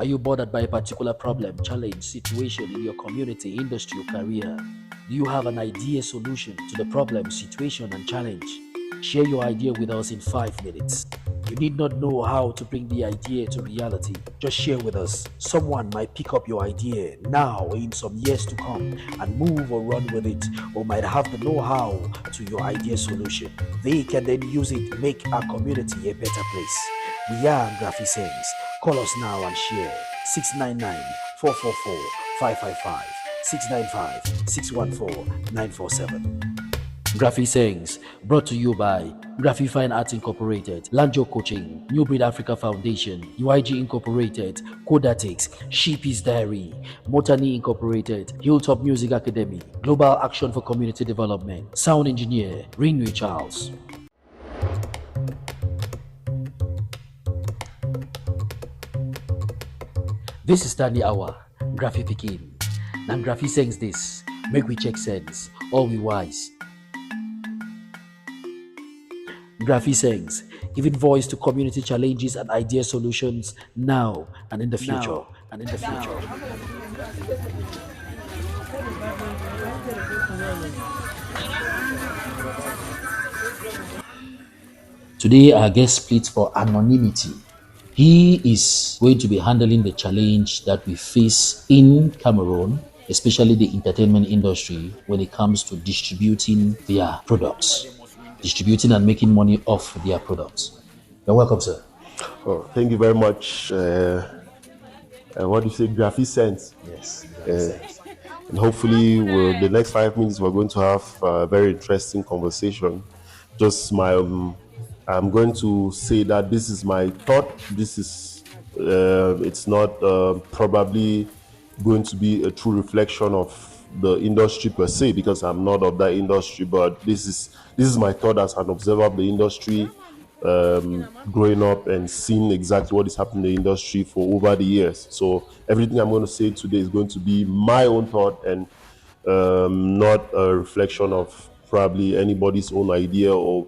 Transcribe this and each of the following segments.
Are you bothered by a particular problem, challenge, situation in your community, industry, or career? Do you have an idea solution to the problem, situation, and challenge? Share your idea with us in 5 minutes. You need not know how to bring the idea to reality. Just share with us. Someone might pick up your idea now in some years to come and move or run with it, or might have the know-how to your idea solution. They can then use it to make our community a better place. We are Graphic Sense. Call us now and share. 699-444-555, 695-614-947. Graphic Sense, brought to you by Graphic Fine Arts Incorporated, Lanjo Coaching, New Breed Africa Foundation, UIG Incorporated, Codatix, Sheepy's Diary, Mottanni Incorporated, Hilltop Music Academy, Global Action for Community Development, Sound Engineer, Ringway Charles. This is Stanley Hour, Graphic Pekin. Now Graphic Sense this, make we check sense, all we wise. Graphic Sense, giving voice to community challenges and idea solutions now and in the future. Today, our guest pleads for anonymity. He is going to be handling the challenge that we face in Cameroon, especially the entertainment industry, when it comes to distributing their products. Distributing and making money off their products. You're welcome, sir. Oh, thank you very much. What do you say, Graphic Sense? Yes. And hopefully, the next 5 minutes, we're going to have a very interesting conversation. I'm going to say that this is my thought. This is, it's not probably going to be a true reflection of the industry per se, because I'm not of that industry, but this is my thought as an observer of the industry, growing up and seeing exactly what is happening in the industry for over the years. So everything I'm going to say today is going to be my own thought and not a reflection of probably anybody's own idea or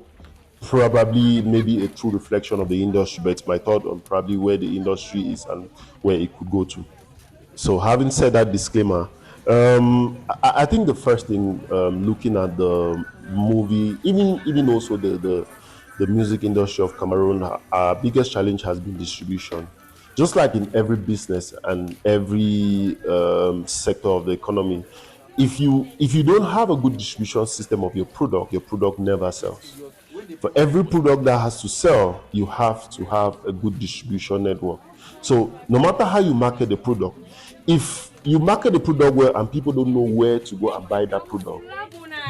probably maybe a true reflection of the industry, but it's my thought on probably where the industry is and where it could go to. So having said that disclaimer, I think the first thing, looking at the movie, even also the music industry of Cameroon, our biggest challenge has been distribution. Just like in every business and every sector of the economy, if you don't have a good distribution system of your product never sells. For every product that has to sell, you have to have a good distribution network. So no matter how you market the product, if you market the product well and people don't know where to go and buy that product,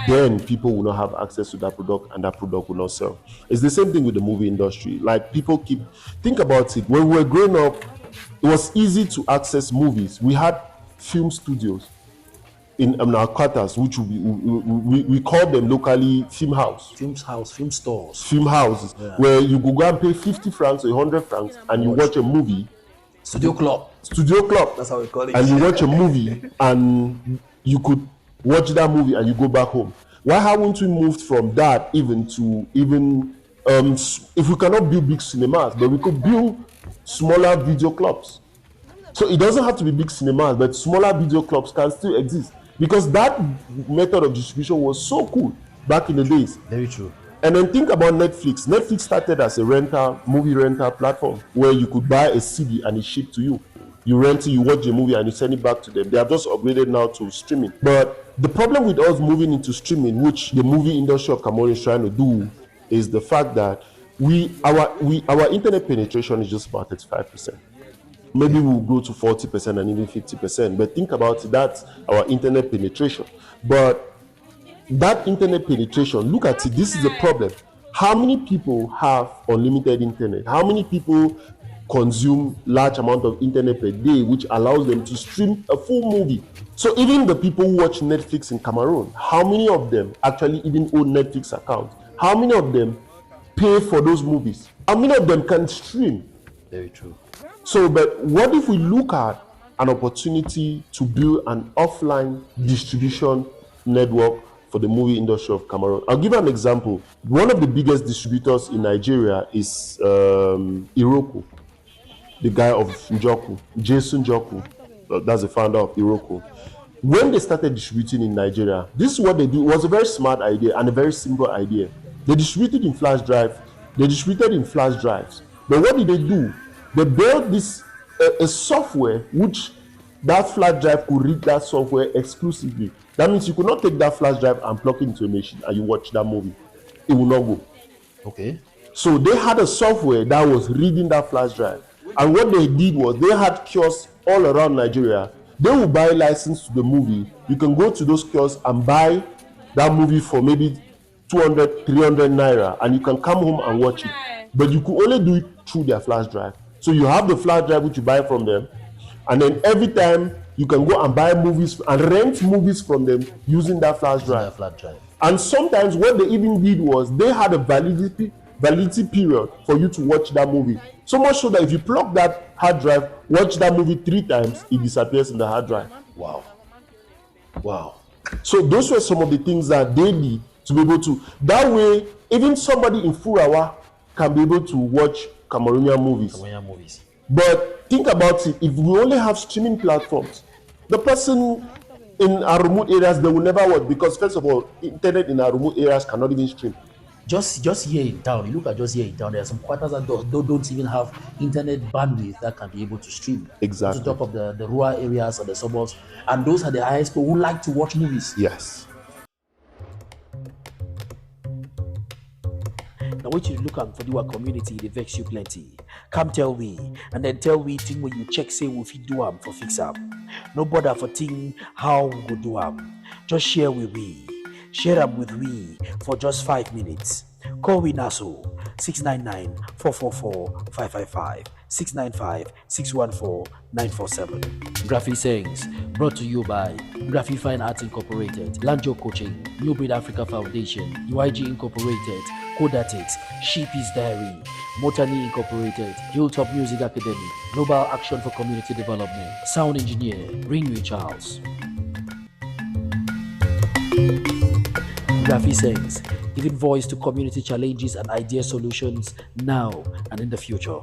then people will not have access to that product and that product will not sell. It's the same thing with the movie industry. Like, think about it. When we were growing up, it was easy to access movies. We had film studios in our quarters, which we call them locally film stores, film houses, where you go and pay 50 francs or 100 francs and you watch a movie. Studio club, that's how we call it. And you watch a movie and you could watch that movie and you go back home. Why haven't we moved from that if we cannot build big cinemas, but we could build smaller video clubs? So it doesn't have to be big cinemas, but smaller video clubs can still exist, because that method of distribution was so cool back in the days. Very true. And then think about Netflix. Netflix started as a movie rental platform where you could buy a CD and it's shipped to you. You rent it, you watch a movie and you send it back to them. They have just upgraded now to streaming. But the problem with us moving into streaming, which the movie industry of Cameroon is trying to do, is the fact that our internet penetration is just about 35%. Maybe we'll go to 40% and even 50%. But think about it, that's our internet penetration. But that internet penetration, look at it, this is a problem. How many people have unlimited internet? How many people consume large amount of internet per day, which allows them to stream a full movie? So even the people who watch Netflix in Cameroon, how many of them actually even own Netflix accounts? How many of them pay for those movies? How many of them can stream? Very true. So, but what if we look at an opportunity to build an offline distribution network for the movie industry of Cameroon? I'll give an example. One of the biggest distributors in Nigeria is Iroko. the guy of Njoku, Jason Njoku, that's the founder of Iroko. When they started distributing in Nigeria, this is what they do. It was a very smart idea and a very simple idea. They distributed in flash drive. They distributed in flash drives. But what did they do? They built this a software which that flash drive could read that software exclusively. That means you could not take that flash drive and plug it into a machine and you watch that movie. It will not go. Okay. So they had a software that was reading that flash drive. And what they did was they had kiosks all around Nigeria. They will buy license to the movie. You can go to those kiosks and buy that movie for maybe 200, 300 naira, and you can come home and watch it. But you could only do it through their flash drive. So you have the flash drive which you buy from them, and then every time you can go and buy movies and rent movies from them using that flash drive. And sometimes what they even did was they had a validity period for you to watch that movie. So much so that if you plug that hard drive, watch that movie 3 times, it disappears in the hard drive. Wow. Wow. So those were some of the things that they did to be able to. That way, even somebody in Furawa can be able to watch Cameroonian movies. But think about it, if we only have streaming platforms, the person in our remote areas, they will never watch, because first of all, internet in our remote areas cannot even stream. Just here in town, you look at just here in town, there are some quarters that don't even have internet bandwidth that can be able to stream. Exactly. To top of the rural areas or the suburbs. And those are the highest people who like to watch movies. Yes. Now what you look at for the community, they vex you plenty. Come tell me, and then tell me thing when you check say we fit do am for fix am. No bother for thing how we go do am. Just share with me. Share up with me for just 5 minutes. Call me Naso 699-444-555 695-614-947. Graphic Sayings brought to you by Graphic Fine Arts Incorporated, Lanjo Coaching, New Breed Africa Foundation, UIG Incorporated, Codatix, Sheepy's Diary, Mottanni Incorporated, Hilltop Music Academy, Global Action for Community Development, Sound Engineer, Ringway Charles. Graphic Sayings, giving voice to community challenges and idea solutions now and in the future.